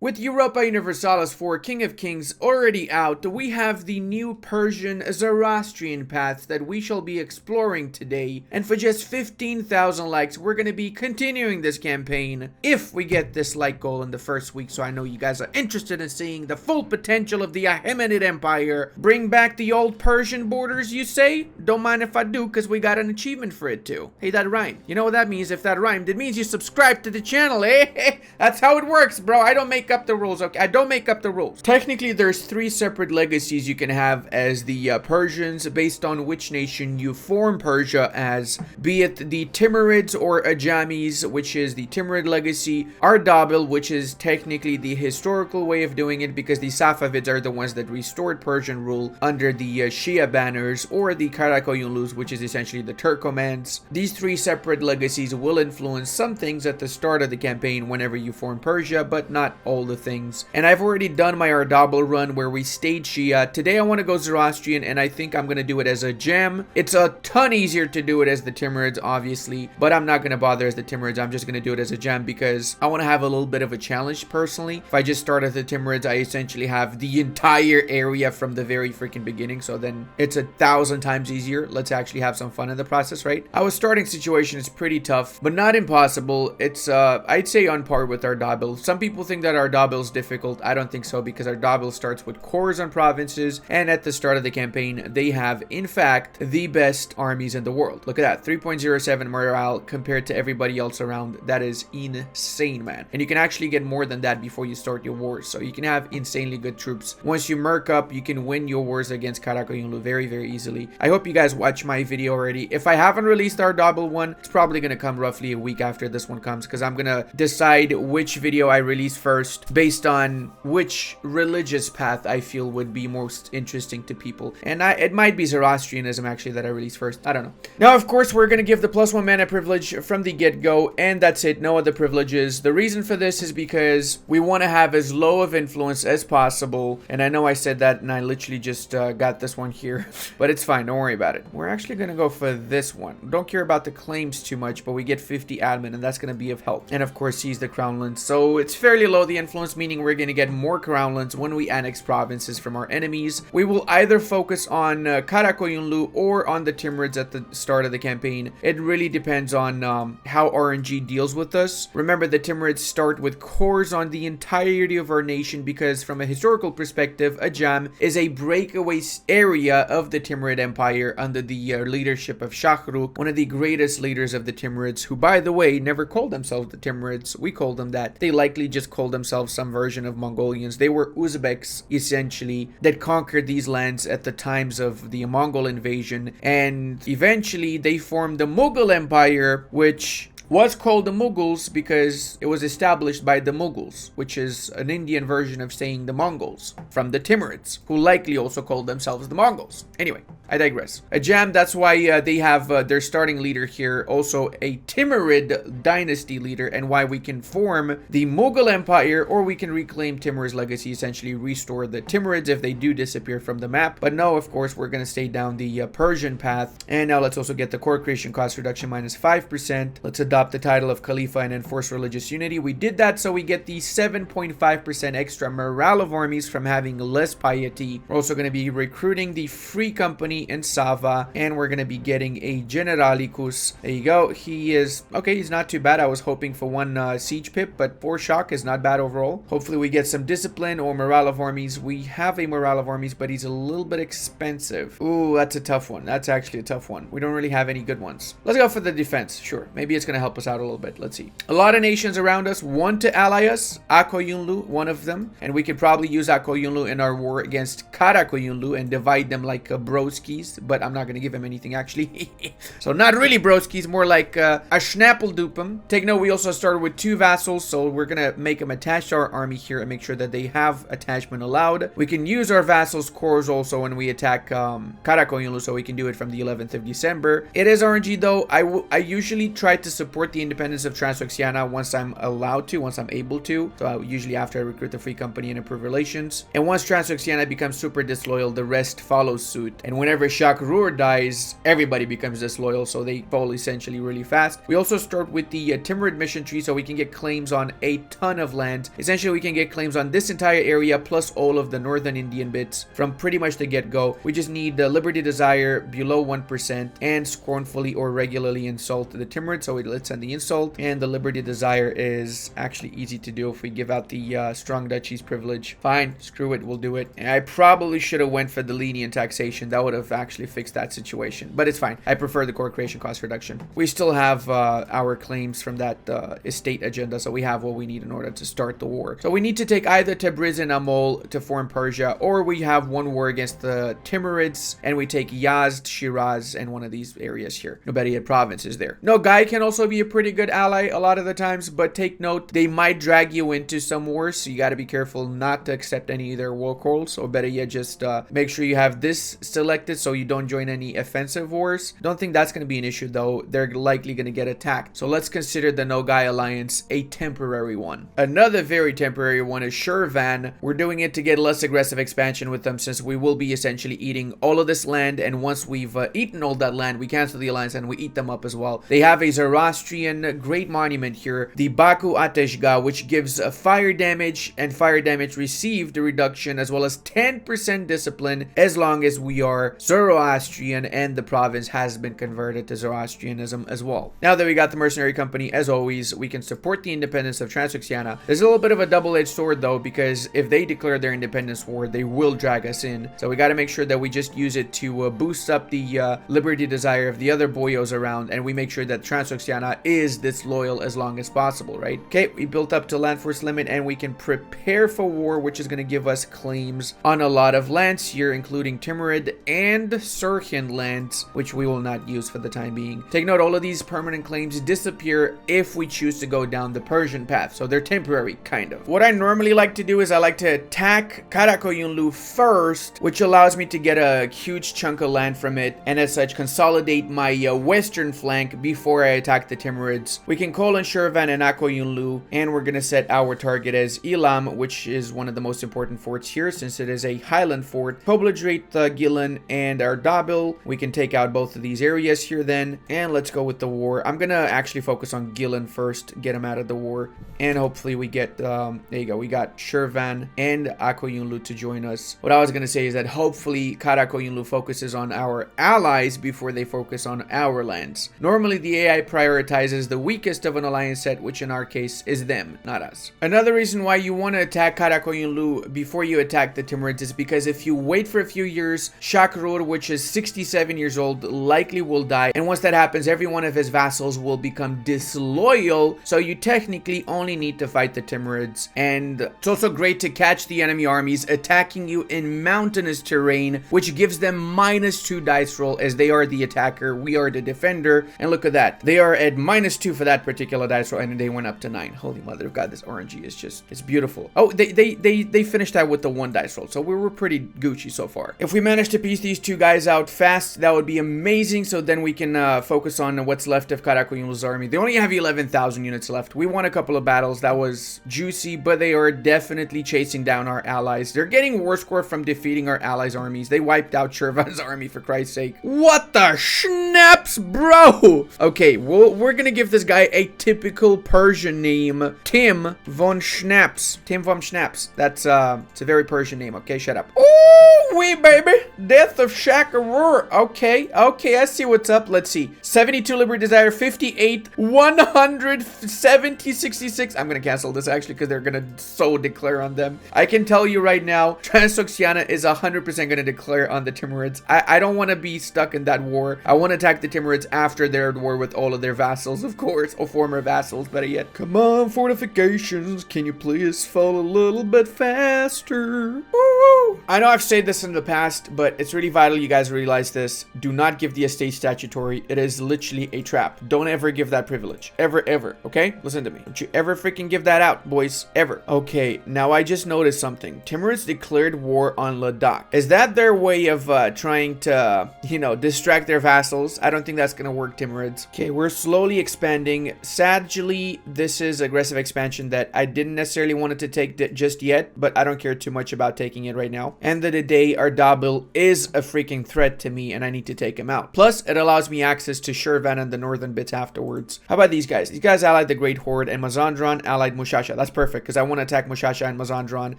With Europa Universalis 4 King of Kings already out, we have the new Persian Zoroastrian path that we shall be exploring today, and for just 15,000 likes we're going to be continuing this campaign if we get this like goal in the first week. So I know you guys are interested in seeing the full potential of the Achaemenid Empire. Bring back the old Persian borders, you say? Don't mind if I do, because we got an achievement for it too. Hey, that rhymed. You know what that means? If that rhymed, it means you subscribe to the channel, eh? That's how it works, bro. I don't make up the rules, okay? I don't make up the rules. Technically, there's 3 separate legacies you can have as the Persians based on which nation you form Persia as, be it the Timurids or Ajamis, which is the Timurid legacy, Ardabil, which is technically the historical way of doing it because the Safavids are the ones that restored Persian rule under the Shia banners, or the Karakoyunlus, which is essentially the Turkomans. These 3 separate legacies will influence some things at the start of the campaign whenever you form Persia, but not all the things. And I've already done my Ardabil run where we stayed Shia. Today I want to go Zoroastrian, and I think I'm going to do it as a gem. It's a ton easier to do it as the Timurids, obviously, but I'm not going to bother as the Timurids. I'm just going to do it as a gem because I want to have a little bit of a challenge personally. If I just start at the Timurids, I essentially have the entire area from the very freaking beginning, so then it's 1,000 times easier. Let's actually have some fun in the process, right? Our starting situation is pretty tough, but not impossible. It's, I'd say on par with Ardabil. Some people think that Ardabil's difficult. I don't think so, because Ardabil starts with cores on provinces, and at the start of the campaign they have in fact the best armies in the world. Look at that, 3.07 morale compared to everybody else around. That is insane, man. And you can actually get more than that before you start your wars, so you can have insanely good troops. Once you merc up, you can win your wars against Karakoyunlu very easily. I hope you guys watched my video already. If I haven't released Ardabil one, it's probably gonna come roughly a week after this one comes, because I'm gonna decide which video I release first based on which religious path I feel would be most interesting to people. And it might be Zoroastrianism actually that I release first. I don't know. Now, of course, we're going to give the +1 mana privilege from the get-go, and that's it. No other privileges. The reason for this is because we want to have as low of influence as possible. And I know I said that, and I literally just got this one here. But it's fine. Don't worry about it. We're actually going to go for this one. Don't care about the claims too much, but we get 50 admin, and that's going to be of help. And of course, seize the crownlands. So it's fairly low, the influence, meaning we're going to get more crownlands when we annex provinces from our enemies. We will either focus on Karakoyunlu or on the Timurids at the start of the campaign. It really depends on how RNG deals with us. Remember, the Timurids start with cores on the entirety of our nation because from a historical perspective, Ajam is a breakaway area of the Timurid Empire under the leadership of Shahrukh, one of the greatest leaders of the Timurids, who, by the way, never called themselves the Timurids. We called them that. They likely just called themselves some version of Mongolians. They were Uzbeks, essentially, that conquered these lands at the times of the Mongol invasion, and eventually they formed the Mughal Empire, which was called the Mughals because it was established by the Mughals, which is an Indian version of saying the Mongols, from the Timurids, who likely also called themselves the Mongols. Anyway, I digress. Ajam, that's why they have their starting leader here, also a Timurid dynasty leader, and why we can form the Mughal Empire, or we can reclaim Timur's legacy, essentially restore the Timurids if they do disappear from the map. But no, of course, we're going to stay down the Persian path. And now let's also get the core creation cost reduction -5%. Let's adopt the title of Khalifa and enforce religious unity. We did that so we get the 7.5% extra morale of armies from having less piety. We're also going to be recruiting the Free Company in Sava, and we're going to be getting a Generalicus. There you go. He is okay. He's not too bad. I was hoping for 1 siege pip, but 4 shock is not bad overall. Hopefully we get some discipline or morale of armies. We have a morale of armies, but he's a little bit expensive. Ooh, that's a tough one. That's actually a tough one. We don't really have any good ones. Let's go for the defense. Sure, maybe it's going to help us out a little bit. Let's see. A lot of nations around us want to ally us. Akoyunlu, one of them, and we could probably use Akoyunlu in our war against Karakoyunlu and divide them like broskis, but I'm not going to give him anything actually. So not really broskis, more like a Schnappeldupen. Take note, we also started with 2 vassals, so we're going to make them attached to our army here and make sure that they have attachment allowed. We can use our vassals' cores also when we attack Karakoyunlu, so we can do it from the 11th of December. It is RNG though. I usually try to support support the independence of Transoxiana once I'm allowed to, once I'm able to. So usually after I recruit the free company and improve relations. And once Transoxiana becomes super disloyal, the rest follows suit. And whenever Shakrur dies, everybody becomes disloyal, so they fall essentially really fast. We also start with the Timurid mission tree, so we can get claims on a ton of land. Essentially, we can get claims on this entire area, plus all of the northern Indian bits from pretty much the get-go. We just need the Liberty Desire below 1% and scornfully or regularly insult the Timurid, so let's send the insult. And the Liberty Desire is actually easy to do if we give out the Strong Duchies privilege. Fine, screw it, we'll do it. And I probably should have went for the lenient taxation. That would have actually fixed that situation, but it's fine. I prefer the core creation cost reduction. We still have our claims from that estate agenda, so we have what we need in order to start the war. So we need to take either Tabriz and Amol to form Persia, or we have one war against the Timurids and we take Yazd, Shiraz, and one of these areas here. Nobody province is there. Nogai can also be a pretty good ally a lot of the times, but take note, they might drag you into some wars, so you got to be careful not to accept any of their war calls, or better yet, just make sure you have this selected so you don't join any offensive wars. Don't think that's going to be an issue though. They're likely going to get attacked. So let's consider the Nogai alliance a temporary one. Another very temporary one is Shirvan. We're doing it to get less aggressive expansion with them, since we will be essentially eating all of this land, and once we've eaten all that land, we cancel the alliance and we eat them up as well. They have a Zoroastrian great monument here, the Baku Ateshga, which gives fire damage and fire damage received reduction, as well as 10% discipline as long as we are Zoroastrian and the province has been converted to Zoroastrianism as well. Now that we got the mercenary company, as always, we can support the independence of Transoxiana. There's a little bit of a double-edged sword though, because if they declare their independence war, they will drag us in. So we got to make sure that we just use it to boost up the liberty desire of the other boyos around, and we make sure that Transoxiana is disloyal as long as possible, right? Okay, we built up to land force limit and we can prepare for war, which is going to give us claims on a lot of lands here, including Timurid and Sirhind lands, which we will not use for the time being. Take note, all of these permanent claims disappear if we choose to go down the Persian path, so they're temporary, kind of. What I normally like to do is I like to attack Karakoyunlu first, which allows me to get a huge chunk of land from it, and as such consolidate my western flank before I attack the Timurids. We can call on Shirvan and Akoyunlu, and we're gonna set our target as Elam, which is one of the most important forts here, since it is a highland fort. Obliterate Gillan and Ardabil. We can take out both of these areas here then, and let's go with the war. I'm gonna actually focus on Gillan first, get him out of the war, and hopefully we get, there you go, we got Shirvan and Akoyunlu to join us. What I was gonna say is that hopefully Karakoyunlu focuses on our allies before they focus on our lands. Normally the AI prioritizes the weakest of an alliance set, which in our case is them, not us. Another reason why you want to attack Karakoyunlu before you attack the Timurids is because if you wait for a few years, Shakrur, which is 67 years old, likely will die, and once that happens, every one of his vassals will become disloyal, so you technically only need to fight the Timurids. And it's also great to catch the enemy armies attacking you in mountainous terrain, which gives them -2 dice roll, as they are the attacker, we are the defender, and look at that, they are at -2 for that particular dice roll, and they went up to 9. Holy mother of God, this RNG is just, it's beautiful. Oh, they finished that with the 1 dice roll, so we were pretty Gucci so far. If we manage to piece these two guys out fast, that would be amazing, so then we can focus on what's left of Karakoyunlu's army. They only have 11,000 units left. We won a couple of battles, that was juicy, but they are definitely chasing down our allies. They're getting war score from defeating our allies' armies. They wiped out Shirvan's army, for Christ's sake. What the schnapps, bro? Okay, well, we're gonna give this guy a typical Persian name, Tim von Schnaps. Tim von Schnaps. That's it's a very Persian name. Okay, shut up. Ooh, wee baby, death of Shakrur. Okay, I see what's up. Let's see. 72 liberty desire, 58, 170, 66. I'm gonna cancel this actually because they're gonna so declare on them. I can tell you right now, Transoxiana is 100% gonna declare on the Timurids. I don't want to be stuck in that war. I want to attack the Timurids after they're at war with all of their vassals, of course, or former vassals, better yet. Come on, fortifications, can you please fall a little bit faster? Woo! Woo! I know I've said this in the past, but it's really vital you guys realize this. Do not give the estate statutory. It is literally a trap. Don't ever give that privilege. Ever, ever. Okay? Listen to me. Don't you ever freaking give that out, boys. Ever. Okay, now I just noticed something. Timurids declared war on Ladakh. Is that their way of trying to, you know, distract their vassals? I don't think that's gonna work, Timurids. Okay, we're slowly expanding. Sadly, this is aggressive expansion that I didn't necessarily want to take just yet, but I don't care too much about taking it right now. End of the day, our Dabil is a freaking threat to me and I need to take him out. Plus, it allows me access to Shirvan and the northern bits afterwards. How about these guys? These guys allied the Great Horde and Mazandran allied Mushasha. That's perfect because I want to attack Mushasha and Mazandran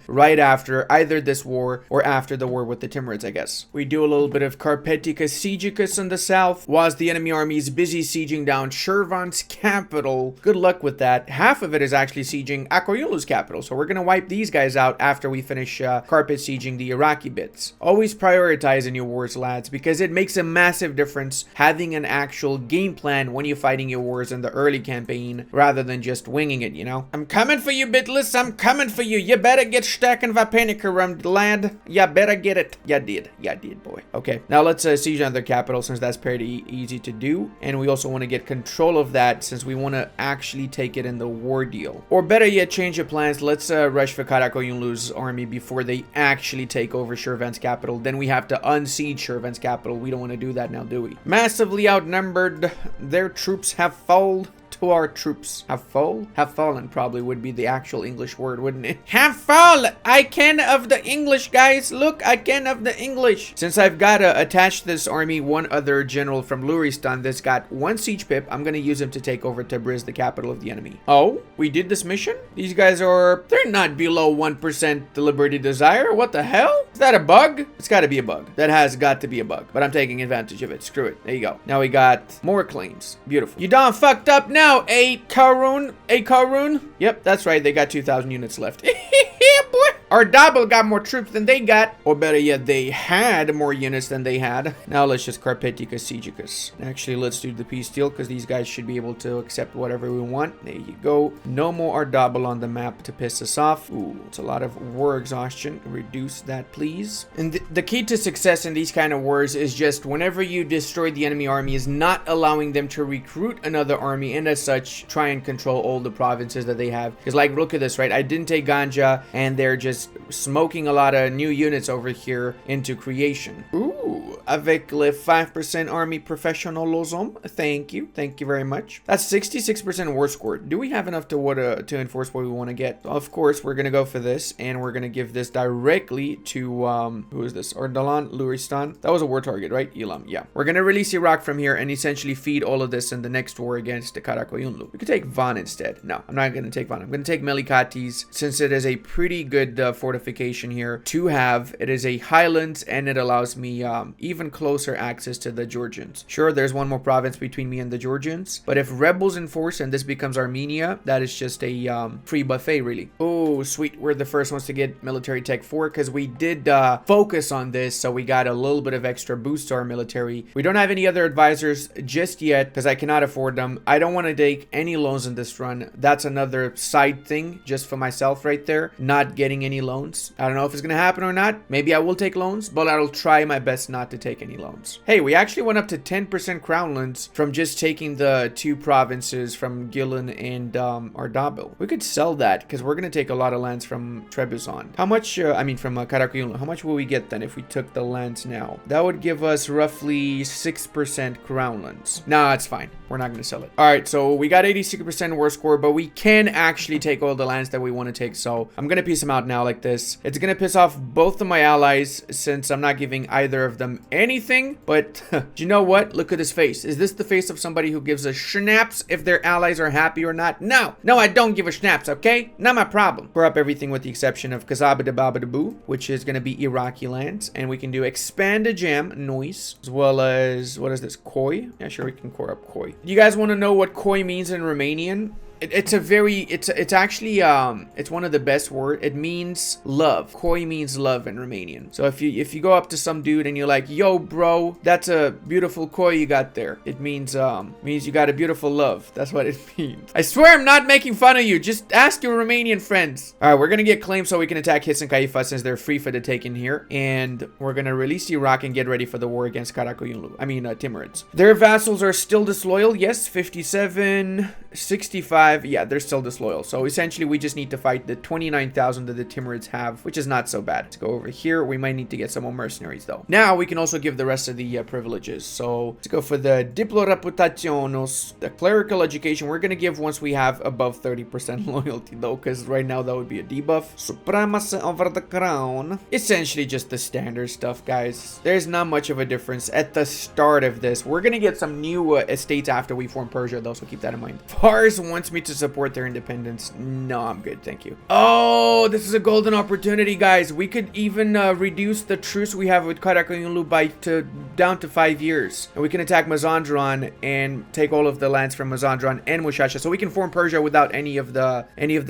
right after either this war or after the war with the Timurids, I guess. We do a little bit of Carpeticus Siegicus in the south whilst the enemy army is busy sieging down Shirvan's capital. Good luck with that. Half of it is actually sieging Akoyulu's capital, so we're going to wipe these guys out after we finish carpet sieging the Iraqi bits. Always prioritize in your wars, lads, because it makes a massive difference having an actual game plan when you're fighting your wars in the early campaign rather than just winging it, you know? I'm coming for you, Bitless. I'm coming for you. You better get stacking Vapenica, lad. You better get it. You did, boy. Okay, now let's siege on their capital since that's pretty easy to do. And we also want to get control of that since we want to actually take it in the war deal. Or better yet, change your plans. Let's rush for Karakoyunlu's army before they actually take over Shirvan's capital. Then we have to unsiege Shirvan's capital. We don't want to do that now, do we? Massively outnumbered. Their troops have fallen. To our troops have fallen probably would be the actual English word, wouldn't it? Have fallen. I can of the English, guys. Look, I can of the English. Since I've got to attach this army one other general from Luristan that's got one siege pip, I'm gonna use him to take over Tabriz, the capital of the enemy. Oh, we did this mission? These guys they're not below 1% deliberative desire. What the hell? Is that a bug? It's got to be a bug. That has got to be a bug, but I'm taking advantage of it. Screw it. There you go. Now we got more claims. Beautiful. You done fucked up now. A Karun. Yep, that's right. They got 2,000 units left. Yeah, boy. Our Dabil got more troops than they got. Or better yet, they had more units than they had. Now let's just Carpeticus Siegicus. Actually, let's do the peace deal because these guys should be able to accept whatever we want. There you go. No more Dabil on the map to piss us off. Ooh, it's a lot of war exhaustion. Reduce that, please. And the key to success in these kind of wars is just whenever you destroy the enemy army is not allowing them to recruit another army and as such try and control all the provinces that they have. Because like, look at this, right? I didn't take Ganja and they're just smoking a lot of new units over here into creation. Ooh, avec le 5% army professional lozom. Thank you very much. That's 66% war score. Do we have enough to enforce what we want to get? Of course, we're gonna go for this, and we're gonna give this directly to who is this? Ardalan, Luristan. That was a war target, right? Elam, yeah. We're gonna release Iraq from here and essentially feed all of this in the next war against the Karakoyunlu. We could take Van instead. No, I'm not gonna take Van. I'm gonna take Melikates since it is a pretty good fortification here to have. It is a highlands and it allows me even closer access to the Georgians. Sure, there's one more province between me and the Georgians, but if rebels enforce and this becomes Armenia, that is just a free buffet, really. Oh, sweet. We're the first ones to get military tech 4 because we did focus on this, so we got a little bit of extra boost to our military. We don't have any other advisors just yet because I cannot afford them. I don't want to take any loans in this run. That's another side thing just for myself right there, not getting any loans. I don't know if it's gonna happen or not. Maybe I will take loans, but I'll try my best not to take any loans. Hey, we actually went up to 10% crown lands from just taking the 2 provinces from Gillen and Ardabil. We could sell that because we're gonna take a lot of lands from Trebizond. How much, from Karakoyunlu, how much will we get then if we took the lands now? That would give us roughly 6% crown lands. Nah, it's fine. We're not gonna sell it. All right, so we got 86% war score, but we can actually take all the lands that we want to take. So I'm gonna piece them out now like this. It's gonna piss off both of my allies since I'm not giving either of them anything. But do you know what? Look at his face. Is this the face of somebody who gives a schnapps if their allies are happy or not? No, I don't give a schnapps. Okay, not my problem. We're up everything with the exception of Kazabadababadabu, which is gonna be Iraqi lands, and we can do expand a jam noise as well as what is this? Koi? Yeah, sure, we can core up Koi. You guys want to know what Koi means in Romanian? It's actually it's one of the best words. It means love. Koi means love in Romanian. So if you go up to some dude and you're like, yo bro, that's a beautiful koi you got there, it means you got a beautiful love. That's what it means. I swear I'm not making fun of you. Just ask your Romanian friends. All right, we're gonna get claimed so we can attack His and Kaifa since they're free for the taking here, and we're gonna release Iraq and get ready for the war against Karakoyunlu. I mean Timurids. Their vassals are still disloyal. Yes, 57, 65. Yeah, they're still disloyal. So essentially, we just need to fight the 29,000 that the Timurids have, which is not so bad. Let's go over here. We might need to get some more mercenaries though. Now we can also give the rest of the privileges. So let's go for the Diplo Reputationos, the clerical education. We're gonna give once we have above 30% loyalty though, because right now that would be a debuff. Supremacy over the crown. Essentially just the standard stuff, guys. There's not much of a difference at the start of this. We're gonna get some new estates after we form Persia though, so keep that in mind. Fars wants me to support their independence. No, I'm good, thank you. Oh, this is a golden opportunity, guys. We could even reduce the truce we have with Karakoyunlu down to 5 years, and we can attack Mazandran and take all of the lands from Mazandran and Mushasha, so we can form Persia without any of the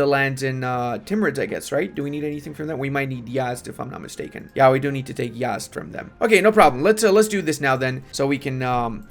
lands in Timurids, I guess, right? Do we need anything from them? We might need Yazd, if I'm not mistaken. Yeah, we do need to take Yazd from them. Okay, no problem. Let's do this now then, so we can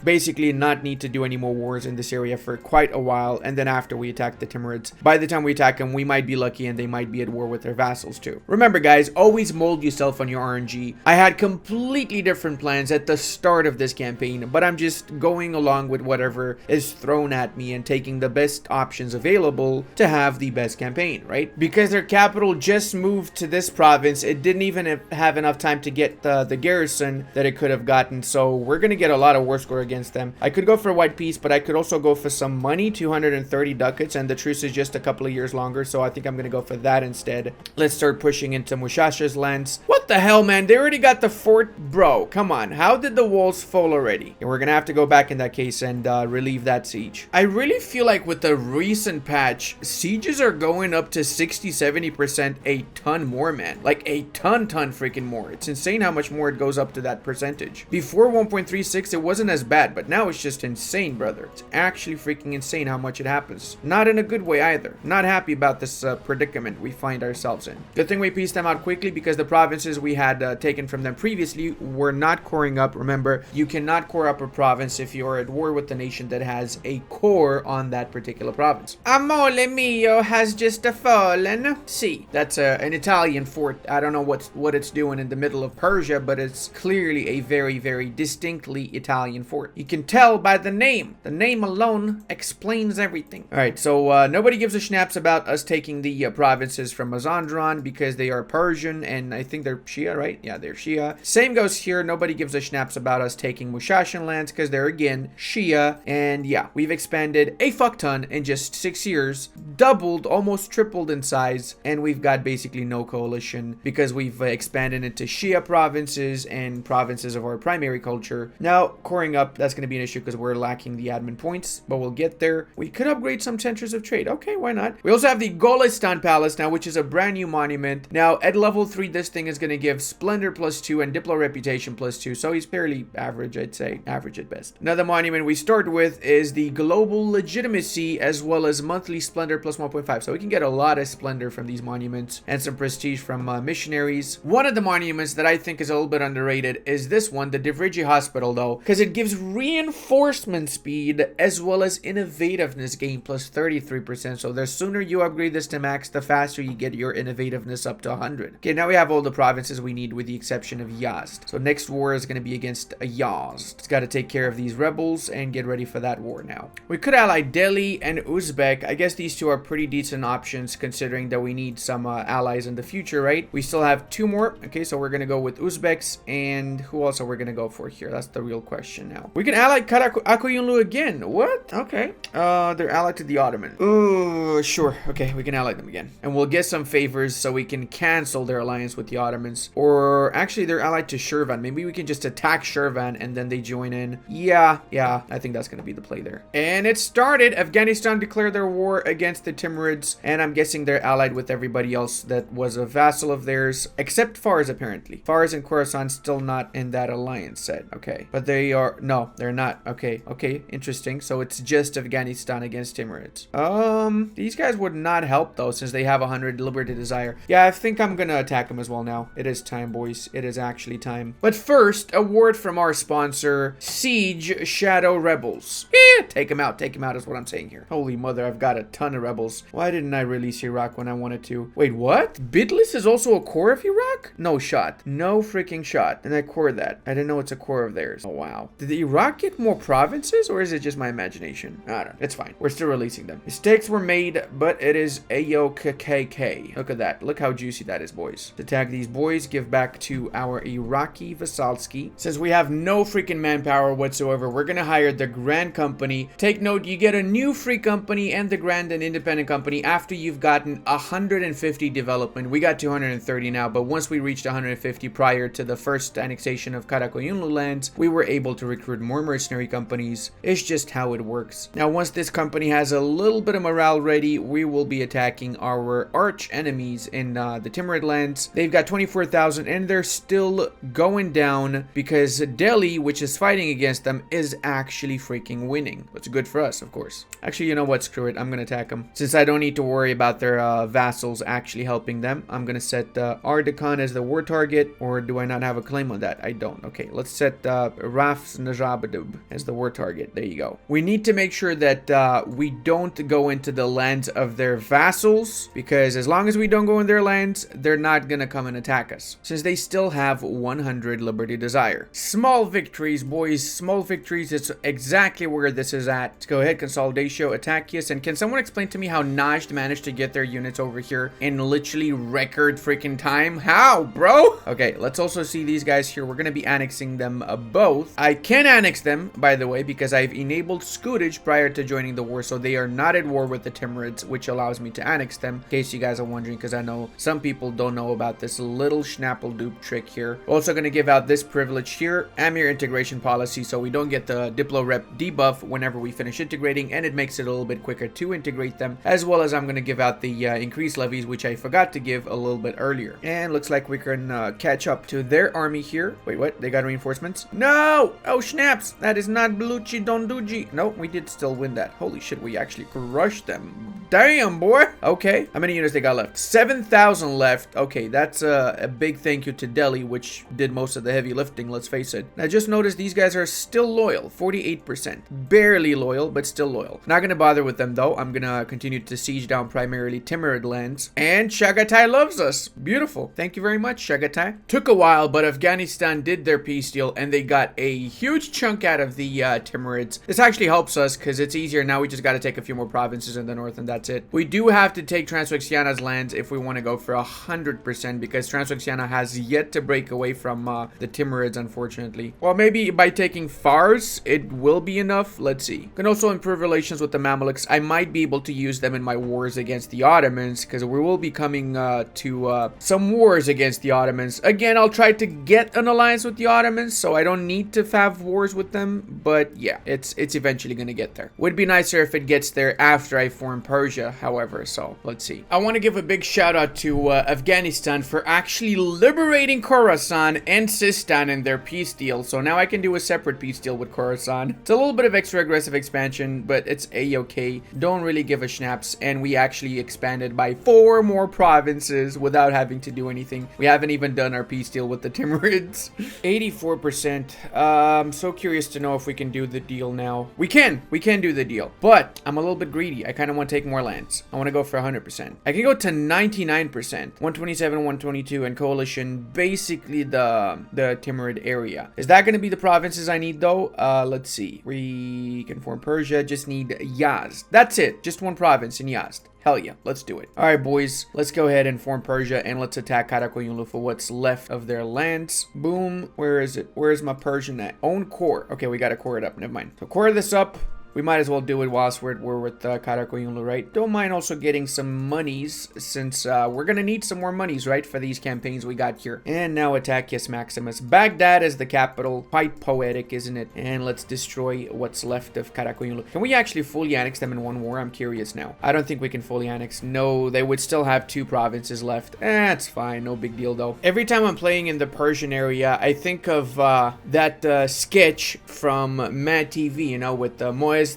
basically not need to do any more wars in this area for quite a while, and then after we attack the Timurids, by the time we attack them, we might be lucky and they might be at war with their vassals too. Remember, guys, always mold yourself on your RNG. I had completely different plans at the start of this campaign, but I'm just going along with whatever is thrown at me and taking the best options available to have the best campaign, right? Because their capital just moved to this province, it didn't even have enough time to get the garrison that it could have gotten, so we're gonna get a lot of war score against them. I could go for a white peace, but I could also go for some money, 230 ducats, and the truce is just a couple of years longer, so I think I'm gonna go for that instead. Let's start pushing into Mushasha's lands. What the hell, man? They already got the fort? Bro, come on. How did the walls fall already? And we're gonna have to go back in that case and relieve that siege. I really feel like with the recent patch, sieges are going up to 60-70% a ton more, man. Like a ton freaking more. It's insane how much more it goes up to that percentage. Before 1.36, it wasn't as bad, but now it's just insane, brother. It's actually freaking insane how much it happens. Not in a good way either. Not happy about this predicament we find ourselves in. Good thing we pieced them out quickly because the provinces we had taken from them previously were not coring up. Remember, you cannot core up a province if you're at war with the nation that has a core on that particular province. Amore mio has just fallen. See, that's an Italian fort. I don't know what it's doing in the middle of Persia, but it's clearly a very distinctly Italian fort. You can tell by the name. The name alone explains everything. All right, so nobody gives a schnaps about us taking the provinces from Mazandran because they are Persian, and I think they're Shia, right? Yeah, they're Shia. Same goes here. Nobody gives a schnaps about us taking Mushashan lands because they're, again, Shia. And yeah, we've expanded a fuck ton in just 6 years, doubled, almost tripled in size, and we've got basically no coalition because we've expanded into Shia provinces and provinces of our primary culture. Now, coring up, that's going to be an issue because we're lacking the admin points, but we'll get there. We could upgrade some centers of trade. Okay, why not? We also have the Golistan Palace now, which is a brand new monument. Now, at level 3, this thing is going to give Splendor +2 and Diplo Reputation +2, so he's fairly average, I'd say. Average at best. Another monument we start with is the Global Legitimacy as well as Monthly Splendor +1.5, so we can get a lot of splendor from these monuments and some prestige from missionaries. One of the monuments that I think is a little bit underrated is this one, the Devriji Hospital, though, because it gives reinforcement speed as well as innovativeness gain +33%, so the sooner you upgrade this to max, the faster you get your innovativeness up to 100. Okay, now we have all the provinces we need with the exception of Yazd. So next war is going to be against Yazd. It's got to take care of these rebels and get ready for that war now. We could ally Delhi and Uzbek. I guess these two are pretty decent options considering that we need some allies in the future, right? We still have 2 more. Okay, so we're going to go with Uzbeks, and who else are we going to go for here? That's the real question now. We can ally Karakoyunlu again. What? Okay. They're allied to the Ottoman. Ooh, sure. Okay, we can ally them again. And we'll get some favors so we can cancel their alliance with the Ottomans. Or actually, they're allied to Shirvan. Maybe we can just attack Shirvan and then they join in. Yeah, I think that's going to be the play there. And it started. Afghanistan declared their war against the Timurids, and I'm guessing they're allied with everybody else that was a vassal of theirs, except Fars, apparently. Fars and Khorasan still not in that alliance set. Okay, but they are, no, they're not. Okay, interesting. So it's just Afghanistan against Timurids. Timurids. These guys would not help though, since they have 100 Liberty Desire. Yeah, I think I'm gonna attack them as well now. It is time, boys. It is actually time. But first, a word from our sponsor, Siege Shadow Rebels. Take them out is what I'm saying here. Holy mother, I've got a ton of rebels. Why didn't I release Iraq when I wanted to? Wait, what? Bidlis is also a core of Iraq? No shot. No freaking shot. And I core that. I didn't know it's a core of theirs. Oh, wow. Did Iraq get more provinces, or is it just my imagination? I don't know. It's fine. We're still releasing them. Mistakes were made, but it is AOKKK. Look at that. Look how juicy that is, boys. To tag these boys, give back to our Iraqi Vasalski. Since we have no freaking manpower whatsoever, we're gonna hire the Grand Company. Take note, you get a new free company and the Grand and Independent Company after you've gotten 150 development. We got 230 now, but once we reached 150 prior to the first annexation of Karakoyunlu lands, we were able to recruit more mercenary companies. It's just how it works. Now, once this company has a little bit of morale ready, we will be attacking our arch enemies in the Timurid lands. They've got 24,000 and they're still going down because Delhi, which is fighting against them, is actually freaking winning. It's good for us, of course. Actually, you know what? Screw it. I'm gonna attack them. Since I don't need to worry about their vassals actually helping them, I'm gonna set Ardakan as the war target. Or do I not have a claim on that? I don't. Okay, let's set Rafs Najabadub as the war target. There you go. We need to make sure that we don't go into the lands of their vassals, because as long as we don't go in their lands, they're not gonna come and attack us, since they still have 100 Liberty Desire. Small victories, boys. Small victories. It's exactly where this is at. Let's go ahead, Consoldatio, Attackius, and can someone explain to me how Najd managed to get their units over here in literally record freaking time? How, bro? Okay, let's also see these guys here. We're gonna be annexing them both. I can annex them, by the way, because I've enabled Scootage prior to joining the war, so they are not at war with the Timurids, which allows me to annex them, in case you guys are wondering, because I know some people don't know about this little schnappeldoop trick here. Also gonna give out this privilege here, Amir integration policy, so we don't get the Diplo Rep debuff whenever we finish integrating, and it makes it a little bit quicker to integrate them, as well as I'm gonna give out the increased levies, which I forgot to give a little bit earlier. And looks like we can catch up to their army here. Wait, what? They got reinforcements? No! Oh, snaps! That is not Beluchi Donduji. No, we did still win that. Holy shit, we actually crushed them. Damn, boy! Okay, how many units they got left? 7,000 left. Okay, that's a big thank you to Delhi, which did most of the heavy lifting, let's face it. Now, just notice these guys are still loyal. 48%. Barely loyal, but still loyal. Not gonna bother with them, though. I'm gonna continue to siege down primarily Timurid lands. And Chagatai loves us. Beautiful. Thank you very much, Chagatai. Took a while, but Afghanistan did their peace deal, and they got a huge chunk out of the Timurids. This actually helps us, because it's easier. Now we just gotta take a few more provinces in the north, and that's it. We do have to take Transwaxiana's lands if we want to go for 100%, because Transwaxiana has yet to break away from the Timurids, unfortunately. Well, maybe by taking Fars, it will be enough. Let's see. Can also improve relations with the Mamluks. I might be able to use them in my wars against the Ottomans, because we will be coming to some wars against the Ottomans. Again, I'll try to get an alliance with the Ottomans, so I don't need to have wars with them. But yeah, it's eventually going to get there. Would be nicer if it gets there after I form Persia, however, so let's see. I want to give a big shout out to Afghanistan for actually liberating Khorasan and Sistan in their peace deal. So now I can do a separate peace deal with Khorasan. It's a little bit of extra aggressive expansion, but it's a-okay. Don't really give a schnaps, and we actually expanded by 4 more provinces without having to do anything. We haven't even done our peace deal with the Timurids. 84%. I'm so curious to know if we can do the deal now. We can do the deal, but I'm a little bit greedy. I kind of want to take more lands. I want to go for 100%. I can go to 99%, 127, 122, and coalition, basically the Timurid area. Is that going to be the provinces I need, though? Let's see. We can form Persia. Just need Yazd. That's it. Just one province in Yazd. Hell yeah, let's do it. All right, boys, let's go ahead and form Persia, and let's attack Karakoyunlu for what's left of their lands. Boom. Where is it? Where is my Persian at? Own core. Okay, we got to core it up. Never mind. So core this up. We might as well do it whilst we're with Karakoyunlu, right? Don't mind also getting some monies, since we're gonna need some more monies, right, for these campaigns we got here. And now Attackius Maximus. Baghdad is the capital. Quite poetic, isn't it? And let's destroy what's left of Karakoyunlu. Can we actually fully annex them in one war? I'm curious now. I don't think we can fully annex. No, they would still have 2 provinces left. It's fine. No big deal, though. Every time I'm playing in the Persian area, I think of that sketch from Mad TV, you know, with the Moed Gomez,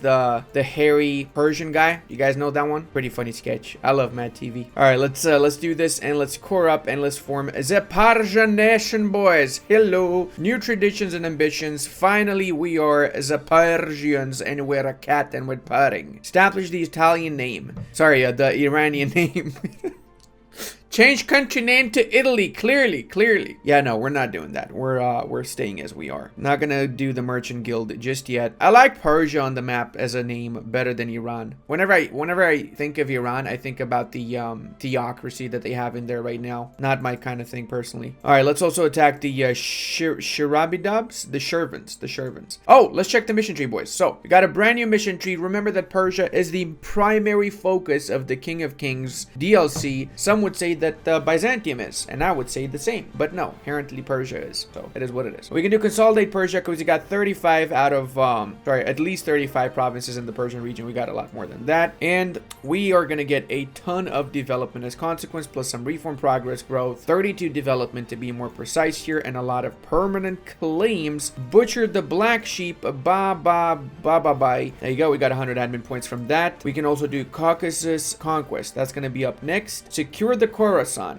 the hairy Persian guy. You guys know that one? Pretty funny sketch. I love Mad TV. All right, let's do this and let's core up and let's form the Persian nation, boys. Hello. New traditions and ambitions. Finally, we are the Persians and we're a cat and we're purring. Establish the Italian name. Sorry, the Iranian name. Change country name to Italy, clearly. Yeah, no, we're not doing that. We're staying as we are. Not gonna do the merchant guild just yet. I like Persia on the map as a name better than Iran. Whenever I think of Iran, I think about the theocracy that they have in there right now. Not my kind of thing personally. All right, let's also attack the Shirabidabs, the Shervans. Oh, let's check the mission tree, boys. So we got a brand new mission tree. Remember that Persia is the primary focus of the King of Kings DLC. Some would say that Byzantium is, and I would say the same, but no, inherently Persia is, so it is what it is. We can do consolidate Persia because we got 35 out of at least 35 provinces in the Persian region. We got a lot more than that, and we are gonna get a ton of development as consequence, plus some reform, progress, growth, 32 development to be more precise here, and a lot of permanent claims. Butcher the black sheep, bye. There you go. We got 100 admin points from that. We can also do Caucasus Conquest. That's gonna be up next. Secure the Khorasan.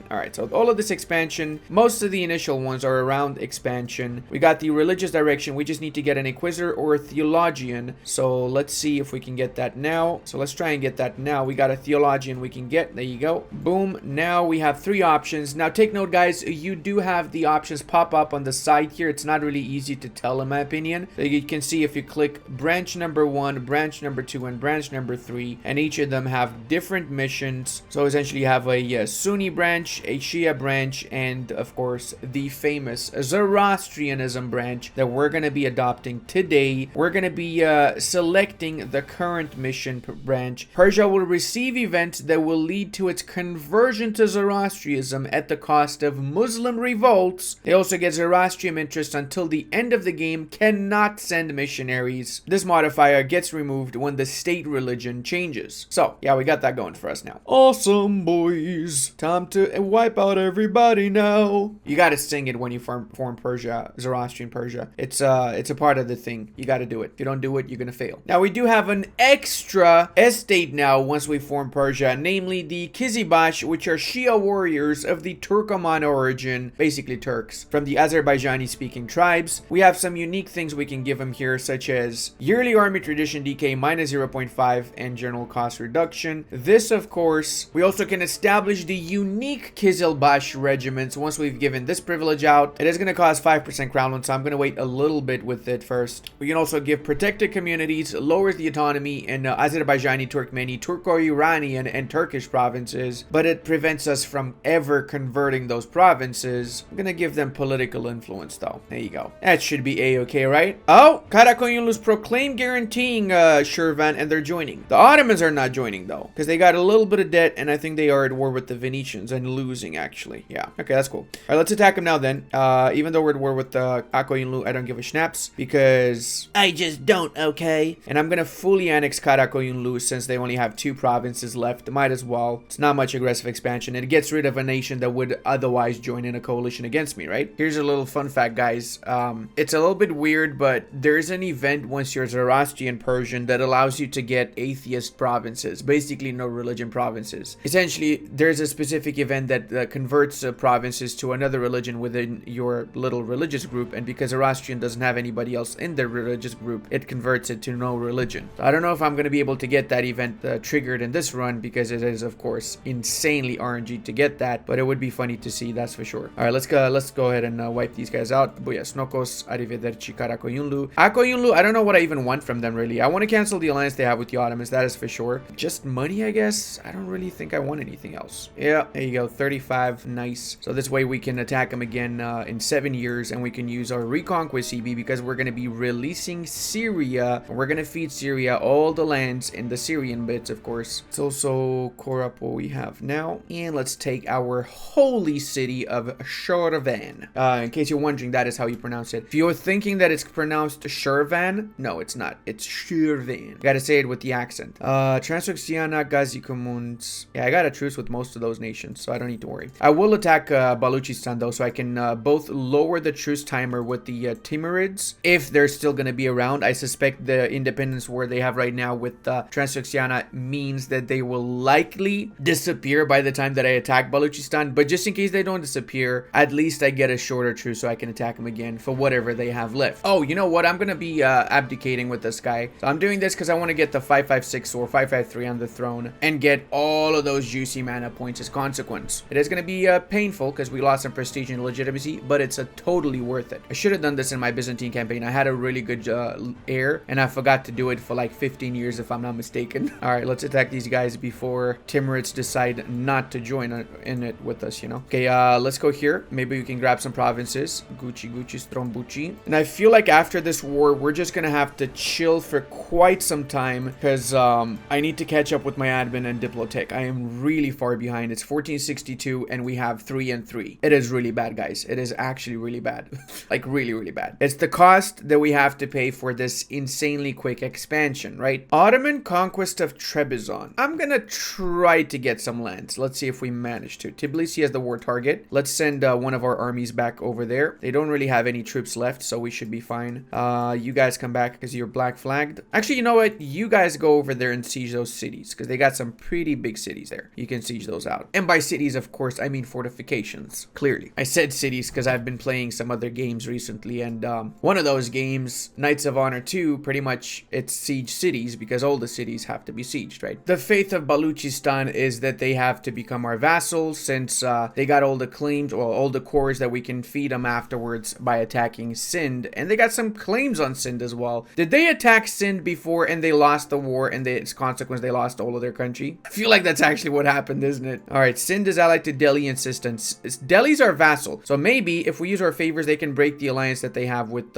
All right, so all of this expansion, most of the initial ones are around expansion. We got the religious direction. We just need to get an inquisitor or a theologian. So let's see if we can get that now. So let's try and get that now. We got a theologian we can get. There you go. Boom. Now we have 3 options. Now take note, guys, you do have the options pop up on the side here. It's not really easy to tell in my opinion. So you can see if you click branch number 1, branch number 2, and branch number 3, and each of them have different missions. So essentially you have a Sunni branch, a Shia branch, and of course the famous Zoroastrianism branch that we're going to be adopting today. We're going to be selecting the current mission branch. Persia will receive events that will lead to its conversion to Zoroastrianism at the cost of Muslim revolts. They also get Zoroastrian interest until the end of the game, cannot send missionaries. This modifier gets removed when the state religion changes. So yeah, we got that going for us now. Awesome, boys. Time to wipe out everybody now. You gotta sing it when you form Persia, Zoroastrian Persia. It's a part of the thing. You gotta do it. If you don't do it, you're gonna fail. Now we do have an extra estate now once we form Persia, namely the Kizibash, which are Shia warriors of the Turkoman origin, basically Turks, from the Azerbaijani speaking tribes. We have some unique things we can give them here, such as yearly army tradition DK minus 0.5 and general cost reduction. This, of course, we also can establish the unique Kizilbash regiments once we've given this privilege out. It is going to cost 5% crown loan, so I'm going to wait a little bit with it first. We can also give protected communities, lowers the autonomy in Azerbaijani, Turkmeni, Turko-Iranian, and Turkish provinces, but it prevents us from ever converting those provinces. I'm going to give them political influence, though. There you go. That should be a-okay, right? Oh, Karakoyunlu's proclaimed guaranteeing Shirvan, and they're joining. The Ottomans are not joining, though, because they got a little bit of debt, and I think they are at war with the Venetians and losing, actually. Yeah. Okay, that's cool. All right, let's attack them now, then. Even though we're at war with Karakoyunlu, I don't give a schnaps, because I just don't, okay? And I'm going to fully annex Karakoyunlu since they only have 2 provinces left. Might as well. It's not much aggressive expansion. It gets rid of a nation that would otherwise join in a coalition against me, right? Here's a little fun fact, guys. It's a little bit weird, but there's an event once you're Zoroastrian Persian that allows you to get atheist provinces, basically no religion provinces. Essentially, there's a specific event that converts provinces to another religion within your little religious group, and because Zoroastrian doesn't have anybody else in their religious group, it converts it to no religion. So I don't know if I'm going to be able to get that event triggered in this run, because it is, of course, insanely RNG to get that, but it would be funny to see, that's for sure. All right, let's go ahead and wipe these guys out. But yeah, Snokos, Arrivederci, Karakoyunlu. Akoyunlu, I don't know what I even want from them, really. I want to cancel the alliance they have with the Ottomans, that is for sure. Just money, I guess. I don't really think I want anything else. Yeah, there you go, 35, nice. So this way we can attack them again in 7 years, and we can use our Reconquest CB, because we're going to be releasing Syria, and we're going to feed Syria all the lands in the Syrian bits, of course. Let's also core up what we have now, and let's take our holy city of Shirvan. In case you're wondering, that is how you pronounce it. If you're thinking that it's pronounced Shirvan, no, it's not. It's Shirvan. You gotta say it with the accent. Transoxiana, Gazicomuns. Yeah, I got a truce with most of those nations. nations, so I don't need to worry. I will attack Baluchistan though, so I can both lower the truce timer with the Timurids if they're still going to be around. I suspect the independence war they have right now with Transoxiana means that they will likely disappear by the time that I attack Baluchistan, but just in case they don't disappear, at least I get a shorter truce so I can attack them again for whatever they have left. Oh, you know what? I'm going to be abdicating with this guy. So I'm doing this because I want to get the 556 or 553 on the throne and get all of those juicy mana points as consequence. It is going to be painful because we lost some prestige and legitimacy, but it's totally worth it. I should have done this in my Byzantine campaign. I had a really good heir, and I forgot to do it for like 15 years if I'm not mistaken. All right, let's attack these guys before Timurids decide not to join in it with us, you know. Okay, let's go here. Maybe we can grab some provinces. Gucci, Strombucci. And I feel like after this war, we're just gonna have to chill for quite some time because I need to catch up with my admin and Diplotech. I am really far behind. It's 1462 and we have 3 and 3. It is really bad, guys. It is actually really bad. Like really, really bad. It's the cost that we have to pay for this insanely quick expansion, right? Ottoman conquest of Trebizond. I'm gonna try to get some lands. Let's see if we manage to. Tbilisi has the war target. Let's send one of our armies back over there. They don't really have any troops left, so we should be fine. You guys come back because you're black flagged. Actually, you know what? You guys go over there and siege those cities because they got some pretty big cities there. You can siege those out. And by cities, of course, I mean fortifications. Clearly. I said cities because I've been playing some other games recently, and one of those games, Knights of Honor 2, pretty much it's siege cities because all the cities have to be sieged, right? The faith of Baluchistan is that they have to become our vassals since they got all the claims or all the cores that we can feed them afterwards by attacking Sind, and they got some claims on Sind as well. Did they attack Sind before and they lost the war and as consequence they lost all of their country? I feel like that's actually what happened, isn't it? All right, Sind is allied to Delhi and Sistan. Delhi's our vassal, so maybe if we use our favors they can break the alliance that they have with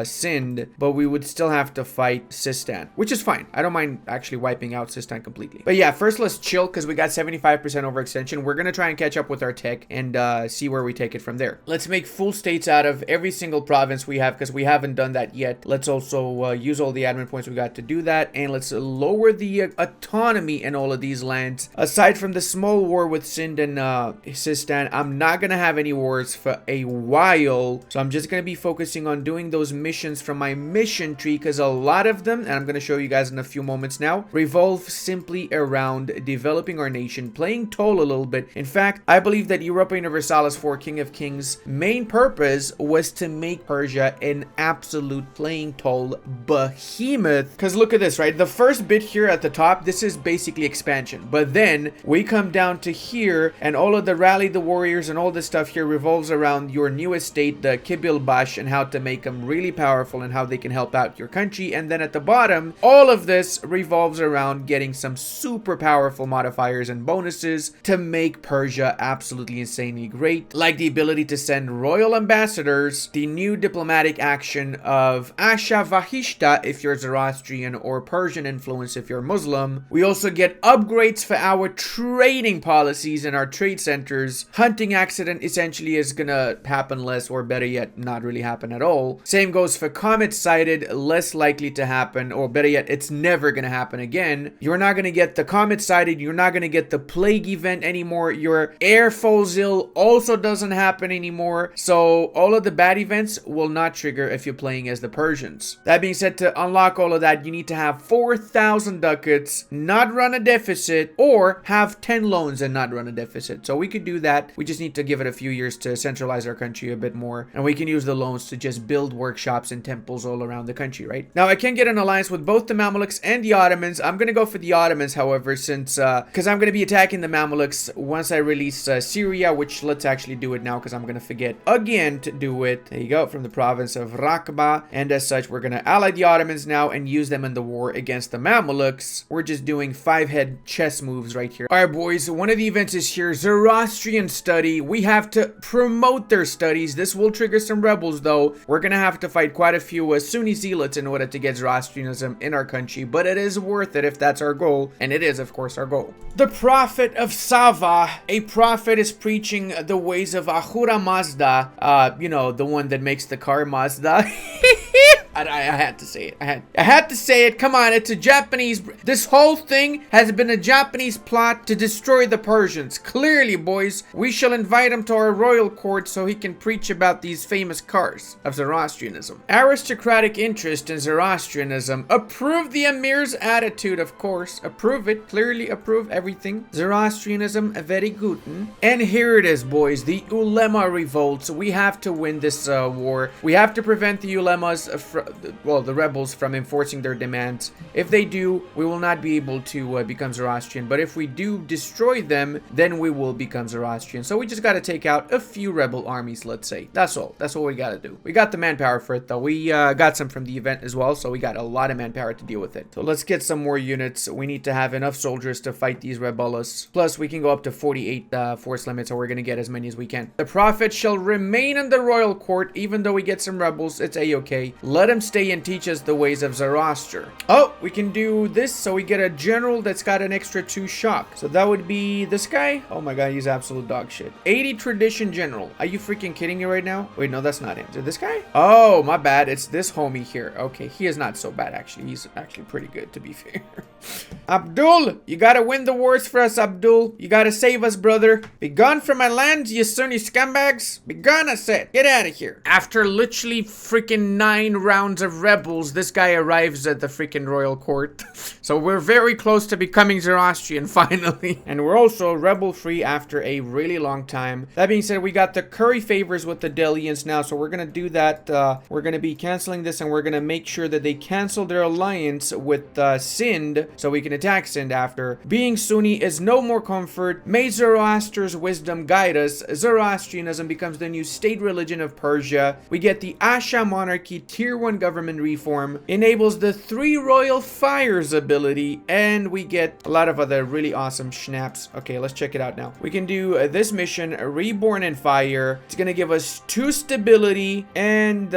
Sind, but we would still have to fight Sistan, which is fine. I don't mind actually wiping out Sistan completely. But yeah, first let's chill because we got 75% overextension. We're gonna try and catch up with our tech and see where we take it from there. Let's make full states out of every single province we have because we haven't done that yet. Let's also use all the admin points we got to do that, and let's lower the autonomy in all of these lands. Aside from the small war with Sind and Sistan, I'm not gonna have any wars for a while, so I'm just gonna be focusing on doing those missions from my mission tree because a lot of them, and I'm gonna show you guys in a few moments now, revolve simply around developing our nation, playing toll a little bit. In fact, I believe that Europa Universalis 4 King of Kings' main purpose was to make Persia an absolute playing toll behemoth. Because look at this, right? The first bit here at the top, this is basically expansion. But then we come down to here and all of the rally the warriors and all this stuff here revolves around your newest state, the Kibilbash, and how to make them really powerful and how they can help out your country. And then at the bottom, all of this revolves around getting some super powerful modifiers and bonuses to make Persia absolutely insanely great, like the ability to send royal ambassadors, the new diplomatic action of Asha Vahishta if you're Zoroastrian or Persian influence if you're Muslim. We also get upgrades for our trading policies and our trade centers. Hunting accident essentially is gonna happen less, or better yet, not really happen at all. Same goes for comet sighted, less likely to happen, or better yet, it's never gonna happen again. You're not gonna get the comet sighted, you're not gonna get the plague event anymore. Your air falls ill also doesn't happen anymore. So all of the bad events will not trigger if you're playing as the Persians. That being said, to unlock all of that, you need to have 4,000 ducats, not run a deficit, or have 10 loans and not run a deficit. So we could do that. We just need to give it a few years to centralize our country a bit more, and we can use the loans to just build workshops and temples all around the country, right? Now I can get an alliance with both the Mamluks and the Ottomans. I'm gonna go for the Ottomans, however, since because I'm gonna be attacking the Mamluks once I release Syria, which let's actually do it now because I'm gonna forget again to do it. There you go, from the province of Rakba, and as such we're gonna ally the Ottomans now and use them in the war against the Mamluks. We're just doing 5-head chess moves right here. Alright boys, one of the events is here, Zoroastrian study. We have to promote their studies. This will trigger some rebels though. We're gonna have to fight quite a few Sunni zealots in order to get Zoroastrianism in our country, but it is worth it if that's our goal, and it is of course our goal. The prophet of Sava, a prophet is preaching the ways of Ahura Mazda, you know, the one that makes the car Mazda. I had to say it. I had to say it. Come on, it's a Japanese. This whole thing has been a Japanese plot to destroy the Persians. Clearly, boys, we shall invite him to our royal court so he can preach about these famous cars of Zoroastrianism. Aristocratic interest in Zoroastrianism. Approve the emir's attitude, of course. Approve it. Clearly approve everything. Zoroastrianism, very good. And here it is, boys. The ulema revolts. We have to win this war. We have to prevent the ulemas, the rebels, from enforcing their demands. If they do, we will not be able to become Zoroastrian. But if we do destroy them, then we will become Zoroastrian. So we just got to take out a few rebel armies, let's say. That's all. That's what we got to do. We got the manpower for it, though. We got some from the event as well, so we got a lot of manpower to deal with it. So let's get some more units. We need to have enough soldiers to fight these rebellas. Plus, we can go up to 48 force limit, so we're going to get as many as we can. The prophet shall remain in the royal court, even though we get some rebels. It's a-okay. Let him stay and teach us the ways of Zoroaster. Oh, we can do this, so we get a general that's got an extra 2 shock. So that would be this guy. Oh my god, he's absolute dog shit. 80 tradition general. Are you freaking kidding me right now? Wait, no, that's not him. Is it this guy? Oh, my bad. It's this homie here. Okay, he is not so bad, actually. He's actually pretty good, to be fair. Abdul, you gotta win the wars for us, Abdul. You gotta save us, brother. Be gone from my lands, you Sunni scumbags. Be gone, I said. Get out of here. After literally freaking 9 rounds of rebels, this guy arrives at the freaking royal court. So we're very close to becoming Zoroastrian, finally. And we're also rebel-free after a really long time. That being said, we got the curry favors with the Delians now, so we're gonna do that. We're gonna be canceling this, and we're gonna make sure that they cancel their alliance with Sind, so we can attack Sind after. Being Sunni is no more comfort. May Zoroaster's wisdom guide us. Zoroastrianism becomes the new state religion of Persia. We get the Asha monarchy tier 1 government reform. Enables the 3 royal fires ability. And we get a lot of other really awesome schnaps. Okay, let's check it out now. We can do this mission, Reborn in Fire. It's gonna give us 2 stability and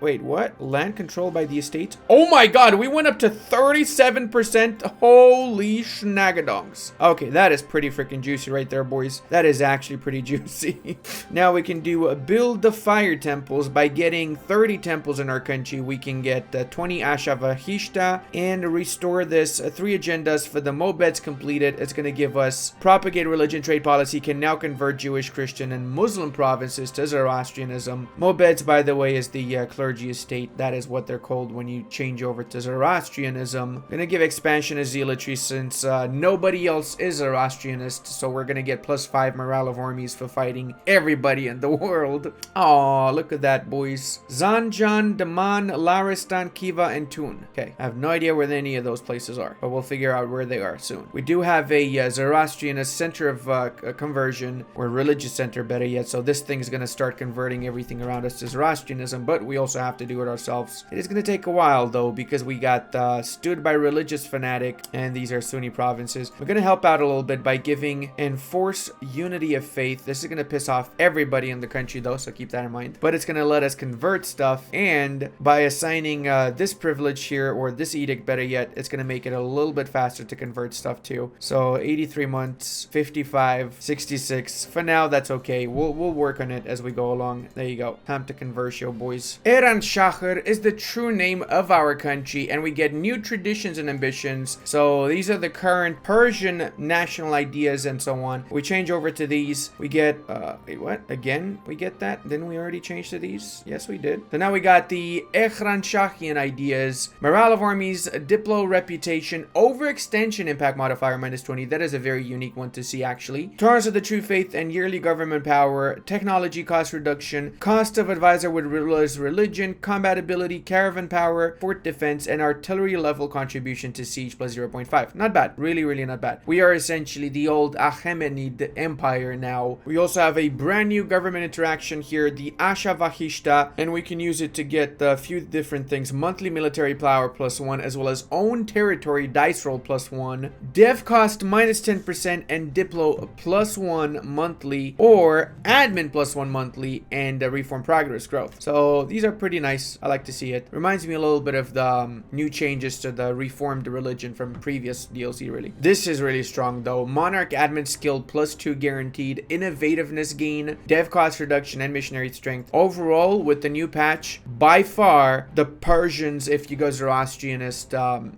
wait, what? Land control by the estates? Oh my god, we went up to 37%. Holy schnagadongs. Okay, that is pretty freaking juicy right there, boys. That is actually pretty juicy. Now we can do build the fire temples. By getting 30 temples in our country, we can get 20 Ashavahishta and restore this 3 agendas for the Mobeds completed. It's going to give us propagate religion trade policy, can now convert Jewish, Christian, and Muslim provinces to Zoroastrianism. Mobeds, by the way, is the clergy estate. That is what they're called when you change over to Zoroastrianism. Going to give expansion of zealotry since nobody else is Zoroastrianist, so we're going to get +5 morale of armies for fighting everybody in the world. Oh, look at that, boys. Zanjan, Daman, Laristan, Kiva, and Tun. Okay, I have no idea where any of those places are, but we'll figure out where they are soon. We do have a Zoroastrianist center of conversion, or religious center, better yet, so this thing's going to start converting everything around us to Zoroastrianism, but we also have to do it ourselves. It is going to take a while, though, because we got stood by religious fanatic, and these are Sunni provinces. We're going to help out a little bit by giving enforce unity of faith. This is going to piss off everybody in the country, though, so keep that in mind. But it's going to let us convert stuff, and by assigning this privilege here, or this edict, better yet, it's going to make it a little bit faster to convert stuff too. So 83 months, 55, 66. For now, that's okay. We'll work on it as we go along. There you go. Time to convertio, boys. Eran Shahar is the true name of our country, and we get new traditions and ambitions. So these are the current Persian national ideas and so on. We change over to these. We get, wait, what? Again, we get that? Didn't we already change to these? Yes, we did. So now we got the Ehran Shahian ideas. Morale of armies, Diplo reputation, overextension impact modifier -20. That is a very unique one to see, actually. Tolerance of the true faith and yearly government power, technology cost reduction, cost of advisor with religion, combat ability, caravan power, fort defense, and artillery level contribution to siege +0.5. Not bad. Really, really not bad. We are essentially the old Achaemenid Empire now. We also have a brand new government interaction here, the Ashavahishta, and we can use it to get a few different things. Monthly military power +1, as well as own territory dice roll +1, dev cost -10%, and Diplo +1 monthly, or admin +1 monthly, and reform progress growth. So these are pretty nice. I like to see it. Reminds me a little bit of the new changes to the reformed religion from previous DLC, really. This is really strong, though. Monarch admin skill +2 guaranteed, innovativeness gain, dev cost reduction, and missionary strength. Overall, with the new patch, by far far, the Persians, if you go Zoroastrianist,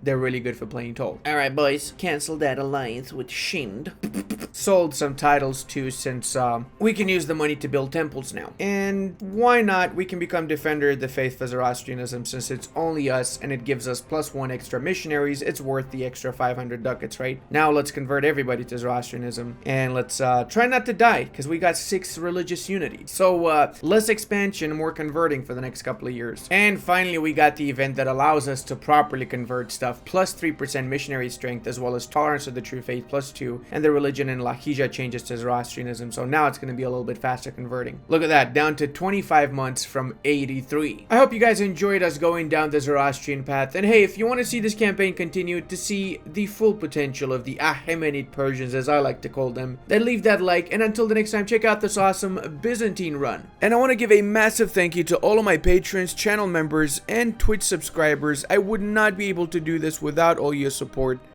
they're really good for playing Toll. Alright, boys, cancel that alliance with Shind. Sold some titles too, since we can use the money to build temples now. And why not? We can become Defender of the Faith for Zoroastrianism, since it's only us and it gives us +1 extra missionaries. It's worth the extra 500 ducats, right? Now let's convert everybody to Zoroastrianism, and let's try not to die, because we got 6 religious unity. So less expansion, more converting for the next couple of years. And finally, we got the event that allows us to properly convert stuff, +3% missionary strength, as well as tolerance of the true faith +2, and the religion in Lahija changes to Zoroastrianism, so now it's going to be a little bit faster converting. Look at that, down to 25 months from 83. I hope you guys enjoyed us going down the Zoroastrian path, and hey, if you want to see this campaign continue, to see the full potential of the Achaemenid Persians, as I like to call them, then leave that like, and until the next time, check out this awesome Byzantine run. And I want to give a massive thank you to all of my patrons, channel members, and Twitch subscribers. I would not be able to do this without all your support.